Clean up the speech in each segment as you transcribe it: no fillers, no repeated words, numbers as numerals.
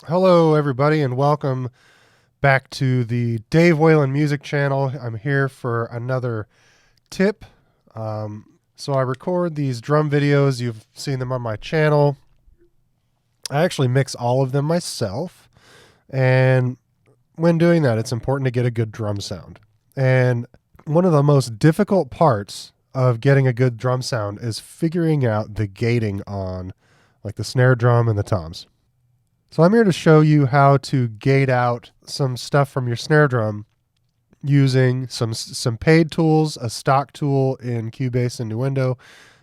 Hello, everybody, and welcome back to the Dave Whalen Music Channel. I'm here for another tip. So I record these drum videos. You've seen them on my channel. I actually mix all of them myself. And when doing that, it's important to get a good drum sound. And one of the most difficult parts of getting a good drum sound is figuring out the gating on like the snare drum and the toms. So I'm here to show you how to gate out some stuff from your snare drum using some paid tools, a stock tool in C6 and Nuendo,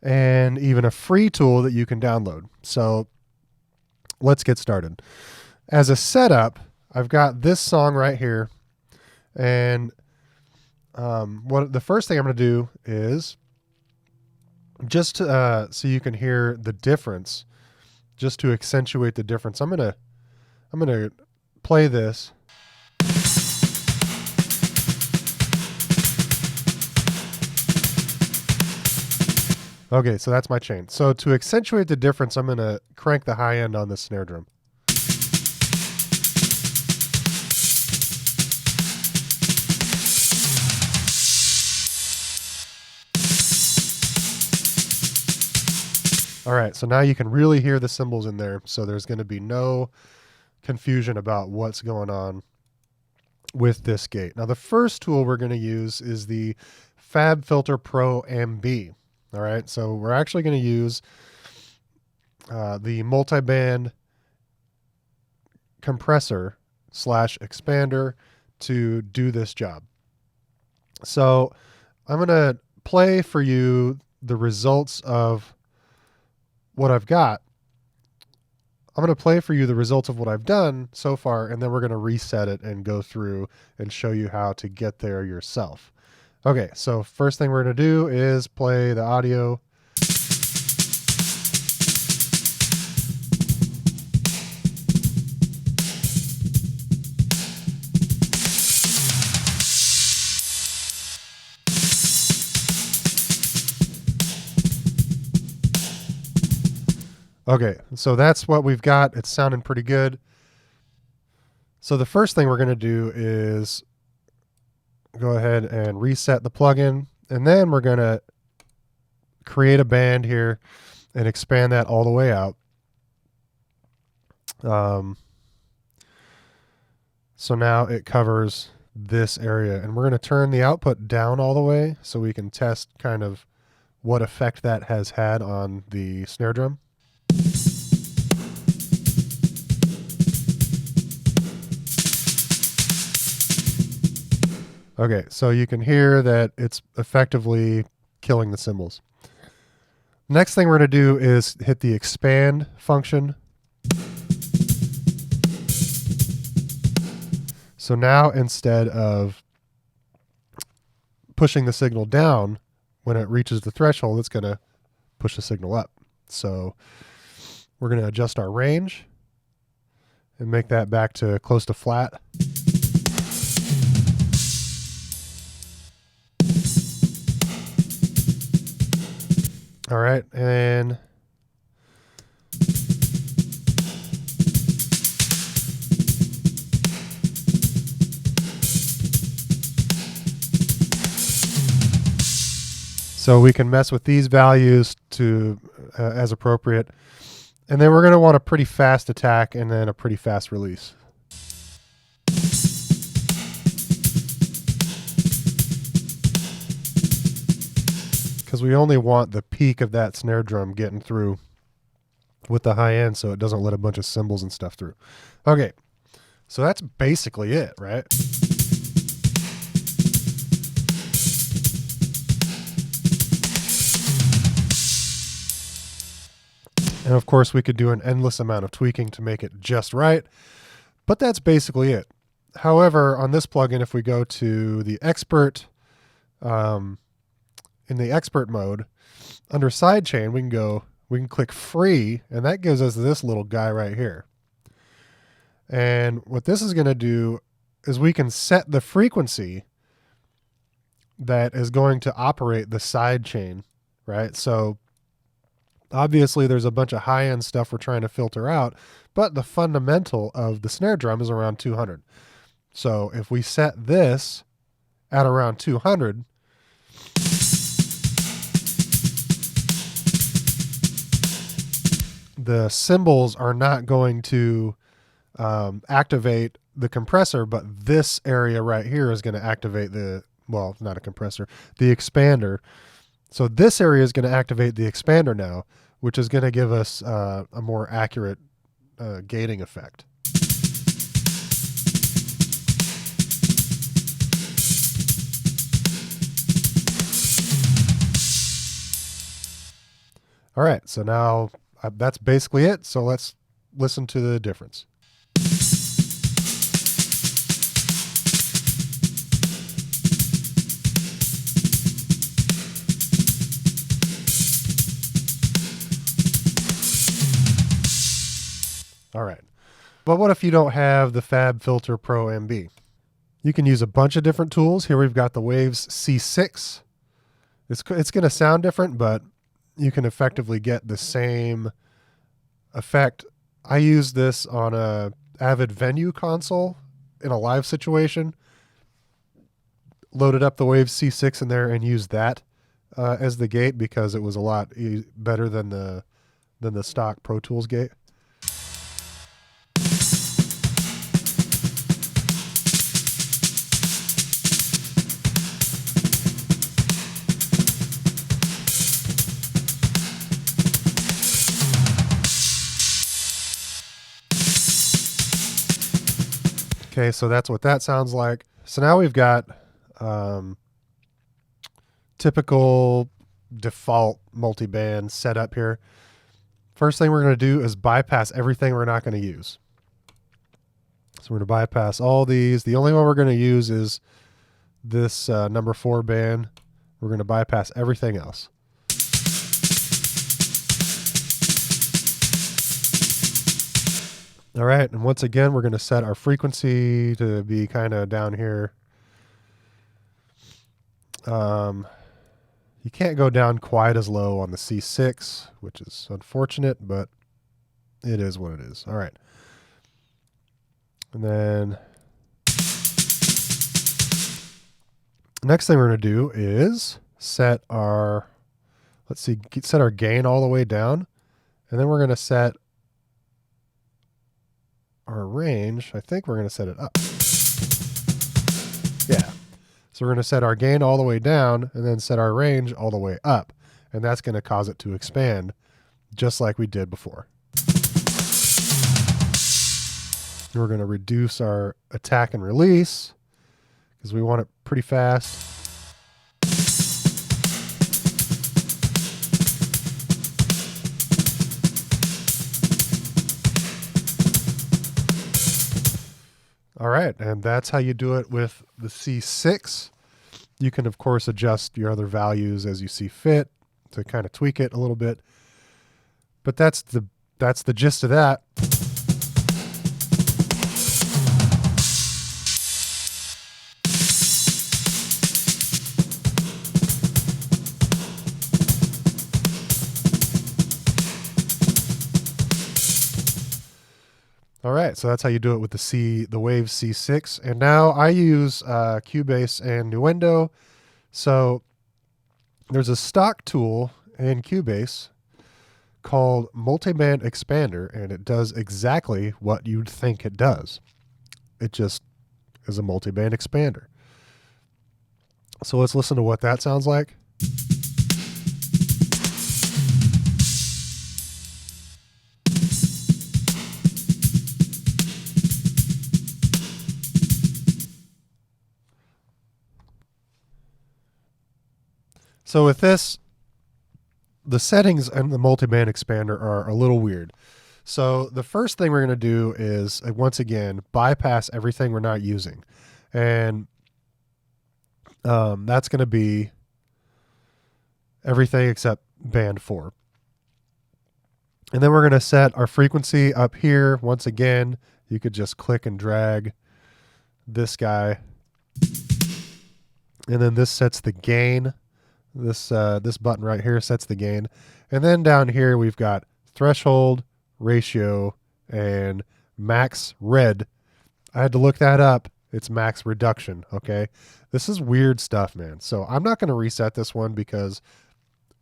and even a free tool that you can download. So let's get started. As a setup, I've got this song right here, and the first thing I'm going to do is just so you can hear the difference. Just to accentuate the difference, I'm gonna play this. Okay, so that's my chain. So to accentuate the difference, I'm gonna crank the high end on the snare drum. All right, so now you can really hear the cymbals in there, so there's going to be no confusion about what's going on with this gate. Now, the first tool we're going to use is the FabFilter Pro-MB. All right, so we're actually going to use the multiband compressor / expander to do this job. So I'm going to play for you the results of what I've got. I'm going to play for you the results of what I've done so far, and then we're going to reset it and go through and show you how to get there yourself. Okay, so first thing we're going to do is play the audio. Okay, so that's what we've got. It's sounding pretty good. So the first thing we're going to do is go ahead and reset the plugin, and then we're going to create a band here and expand that all the way out. So now it covers this area, and we're going to turn the output down all the way so we can test kind of what effect that has had on the snare drum. Okay, so you can hear that it's effectively killing the cymbals. Next thing we're going to do is hit the expand function. So now instead of pushing the signal down when it reaches the threshold, it's going to push the signal up. So we're going to adjust our range and make that back to close to flat. All right, and so we can mess with these values to as appropriate. And then we're going to want a pretty fast attack and then a pretty fast release. Because we only want the peak of that snare drum getting through with the high end so it doesn't let a bunch of cymbals and stuff through. Okay, so that's basically it, right? And of course, we could do an endless amount of tweaking to make it just right, but that's basically it. However, on this plugin, if we go to the expert, in the expert mode, under sidechain, we can click free, and that gives us this little guy right here. And what this is going to do is we can set the frequency that is going to operate the sidechain, right? So Obviously, there's a bunch of high-end stuff we're trying to filter out, but the fundamental of the snare drum is around 200. So if we set this at around 200, the cymbals are not going to activate the compressor, but this area right here is going to activate the, well, not a compressor, the expander. So this area is going to activate the expander now, which is going to give us a more accurate gating effect. All right, so now that's basically it. So let's listen to the difference. All right. But what if you don't have the FabFilter Pro-MB? You can use a bunch of different tools. Here we've got the Waves C6. It's going to sound different, but you can effectively get the same effect. I use this on a Avid Venue console in a live situation. Loaded up the Waves C6 in there and used that as the gate because it was a lot better than the stock Pro Tools gate. Okay, so that's what that sounds like. So now we've got typical default multiband setup here. First thing we're going to do is bypass everything we're not going to use. So we're going to bypass all these. The only one we're going to use is this number 4 band. We're going to bypass everything else. All right, and once again, we're going to set our frequency to be kind of down here. You can't go down quite as low on the C6, which is unfortunate, but it is what it is. All right. And then next thing we're going to do is set our, set our gain all the way down, and then we're going to set our range. I think we're going to set it up. Yeah. So we're going to set our gain all the way down and then set our range all the way up. And that's going to cause it to expand just like we did before. We're going to reduce our attack and release because we want it pretty fast. All right, and that's how you do it with the C6. You can, of course, adjust your other values as you see fit to kind of tweak it a little bit. But that's the gist of that. All right, so that's how you do it with the Waves C6. And now I use Cubase and Nuendo. So there's a stock tool in Cubase called Multiband Expander, and it does exactly what you'd think it does. It just is a multiband expander. So let's listen to what that sounds like. So with this, the settings and the multiband expander are a little weird. So the first thing we're going to do is, once again, bypass everything we're not using. And that's going to be everything except band 4. And then we're going to set our frequency up here. Once again, you could just click and drag this guy. And then this sets the gain. This button right here sets the gain. And then down here we've got threshold, ratio, and max red. I had to look that up. It's max reduction, okay? This is weird stuff, man. So I'm not going to reset this one because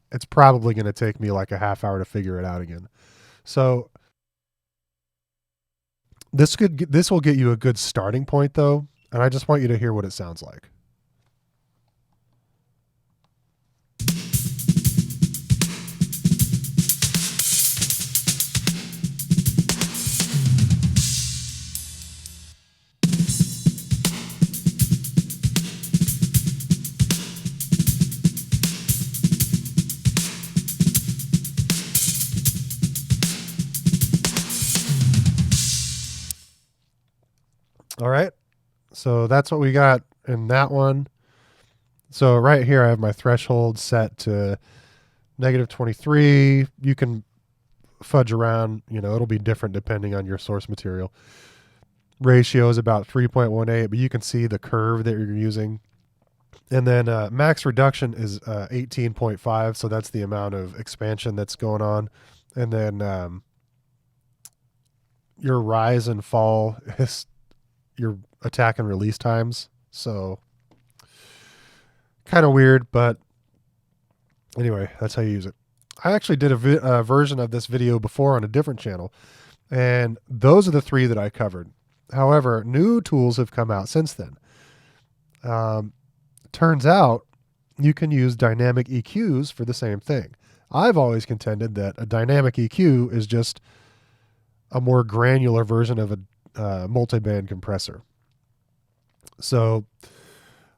it's probably going to take me like a half hour to figure it out again. So this will get you a good starting point though, and I just want you to hear what it sounds like. All right, so that's what we got in that one. So right here I have my threshold set to -23. You can fudge around, you know, it'll be different depending on your source material. Ratio is about 3.18, but you can see the curve that you're using. And then max reduction is 18.5, so that's the amount of expansion that's going on. And then your rise and fall is your attack and release times. So kind of weird, but anyway, that's how you use it. I actually did a version of this video before on a different channel, and those are the three that I covered. However, new tools have come out since then. Turns out you can use dynamic EQs for the same thing. I've always contended that a dynamic EQ is just a more granular version of a multiband compressor. So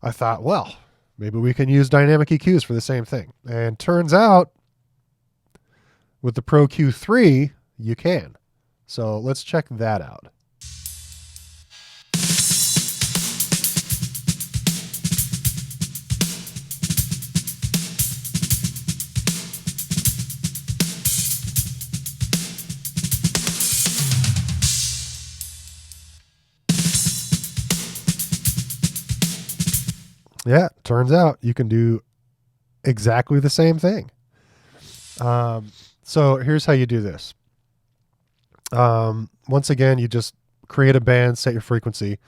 I thought, well, maybe we can use dynamic EQs for the same thing. And turns out with the Pro Q3, you can. So let's check that out. Yeah, turns out you can do exactly the same thing. So here's how you do this. Once again, you just create a band, set your frequency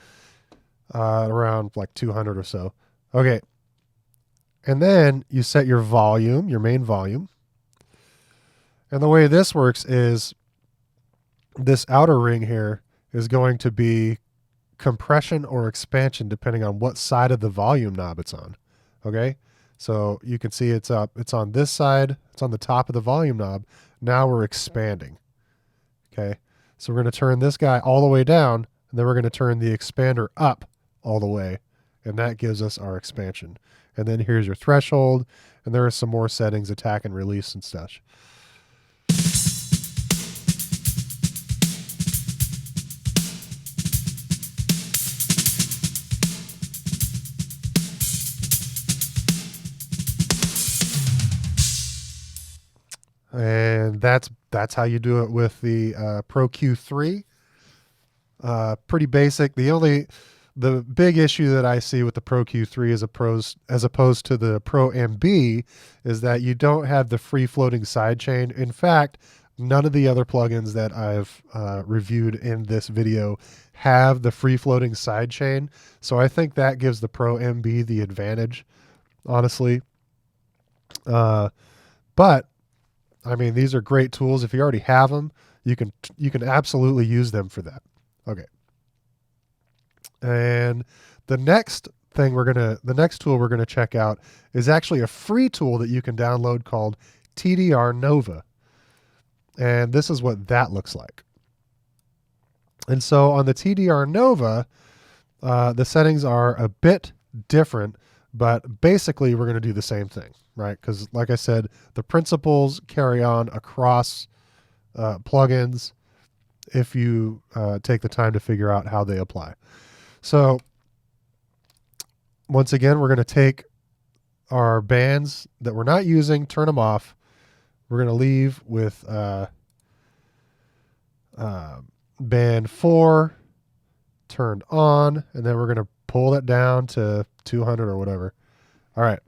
around like 200 or so. Okay. And then you set your volume, your main volume. And the way this works is this outer ring here is going to be compression or expansion depending on what side of the volume knob it's on. Okay, so you can see it's on this side, it's on the top of the volume knob. Now we're expanding. Okay, so we're going to turn this guy all the way down, and then we're going to turn the expander up all the way, and that gives us our expansion. And then here's your threshold, and there are some more settings, attack and release and such. And that's how you do it with the Pro Q3. Pretty basic. The big issue that I see with the Pro Q3 as opposed to the Pro-MB is that you don't have the free floating sidechain. In fact, none of the other plugins that I've reviewed in this video have the free floating sidechain. So I think that gives the Pro-MB the advantage, honestly. But I mean, these are great tools. If you already have them, you can absolutely use them for that. Okay. And the next tool we're gonna check out is actually a free tool that you can download called TDR Nova. And this is what that looks like. And so on the TDR Nova, the settings are a bit different, but basically we're gonna do the same thing. Right, because like I said, the principles carry on across plugins if you take the time to figure out how they apply. So once again, we're going to take our bands that we're not using, turn them off. We're going to leave with band 4 turned on, and then we're going to pull that down to 200 or whatever. All right.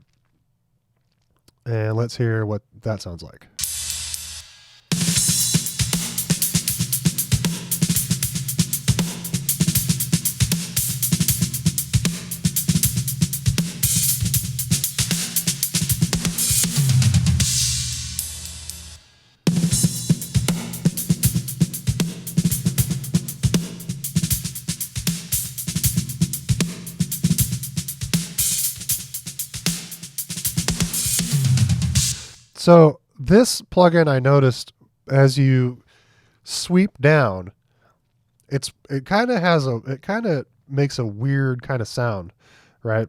And let's hear what that sounds like. So this plugin, I noticed as you sweep down, it kind of makes a weird kind of sound, right?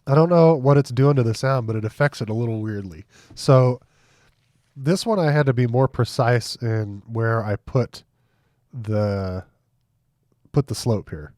I don't know what it's doing to the sound, but it affects it a little weirdly. So this one I had to be more precise in where I put the slope here.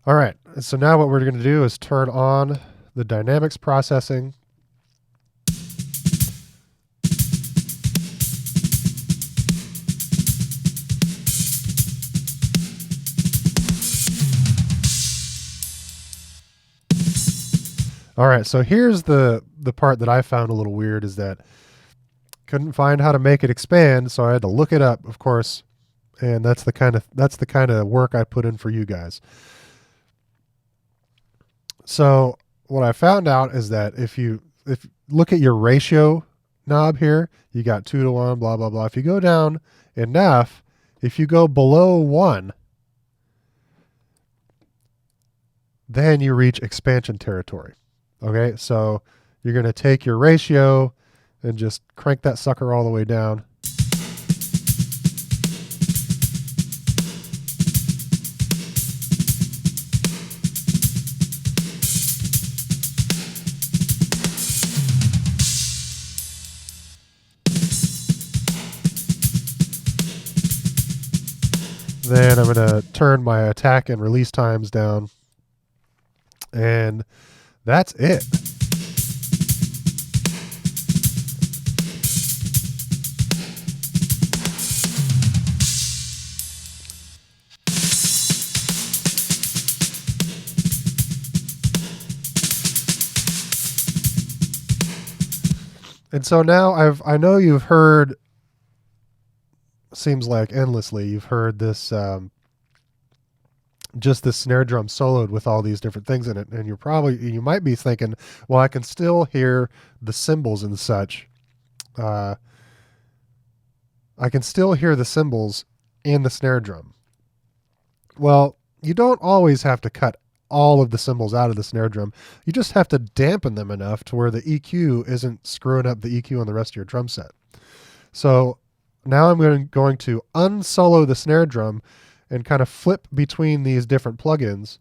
All right, so now what we're going to do is turn on the dynamics processing. All right, so here's the part that I found a little weird, is that couldn't find how to make it expand, so I had to look it up, of course, and that's the kind of work I put in for you guys. So what I found out is that if you look at your ratio knob here, you got 2:1, blah, blah, blah. If you go down enough, if you go below 1, then you reach expansion territory. Okay, so you're going to take your ratio and just crank that sucker all the way down. Then I'm going to turn my attack and release times down. And that's it. And so now I know you've heard, seems like endlessly, you've heard this just this snare drum soloed with all these different things in it, and you might be thinking, well, I can still hear the cymbals and such. I can still hear the cymbals in the snare drum. Well, you don't always have to cut all of the cymbals out of the snare drum. You just have to dampen them enough to where the EQ isn't screwing up the EQ on the rest of your drum set. So now I'm going to unsolo the snare drum and kind of flip between these different plugins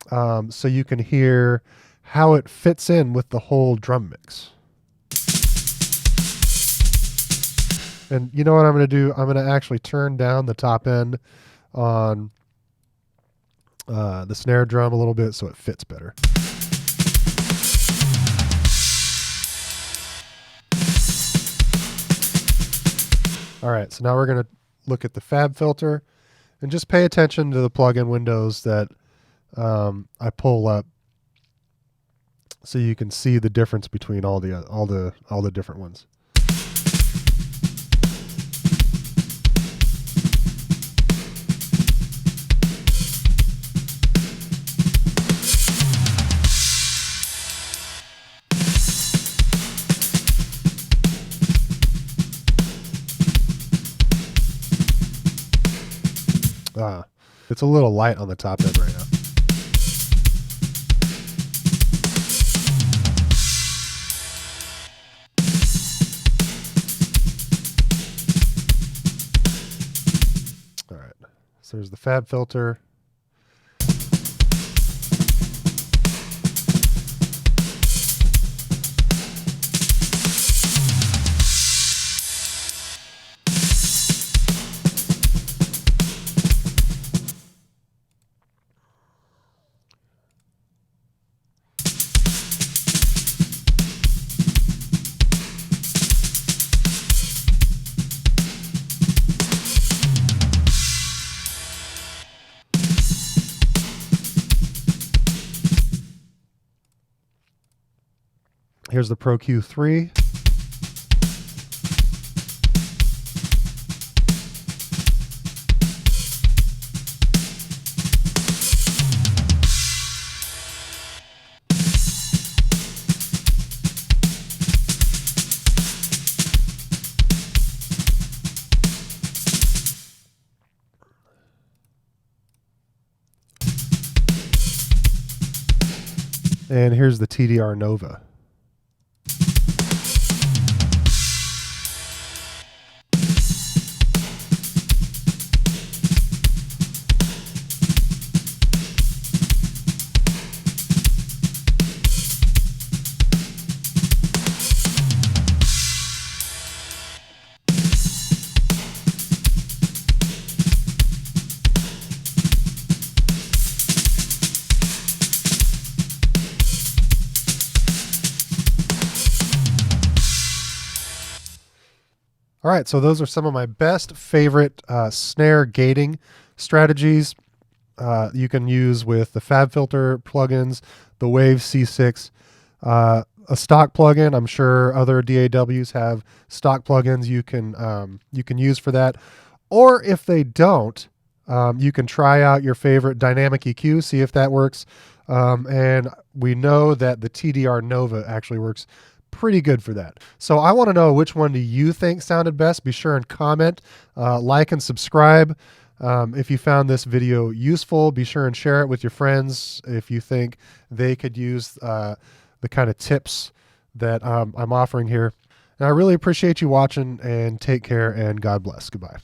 so you can hear how it fits in with the whole drum mix. And you know what I'm going to do? I'm going to actually turn down the top end on the snare drum a little bit so it fits better. All right, so now we're going to look at the FabFilter and just pay attention to the plugin windows that I pull up, so you can see the difference between all the different ones. It's a little light on the top end right now. All right, so there's the FabFilter. Here's the Pro Q3. And here's the TDR Nova. All right, so those are some of my best favorite snare gating strategies you can use with the FabFilter plugins, the Wave C6, a stock plugin. I'm sure other DAWs have stock plugins you can use for that. Or if they don't, you can try out your favorite dynamic EQ, see if that works. And we know that the TDR Nova actually works pretty good for that. So I want to know, which one do you think sounded best? Be sure and comment, like and subscribe. If you found this video useful, be sure and share it with your friends if you think they could use the kind of tips that I'm offering here. And I really appreciate you watching, and take care, and God bless. Goodbye.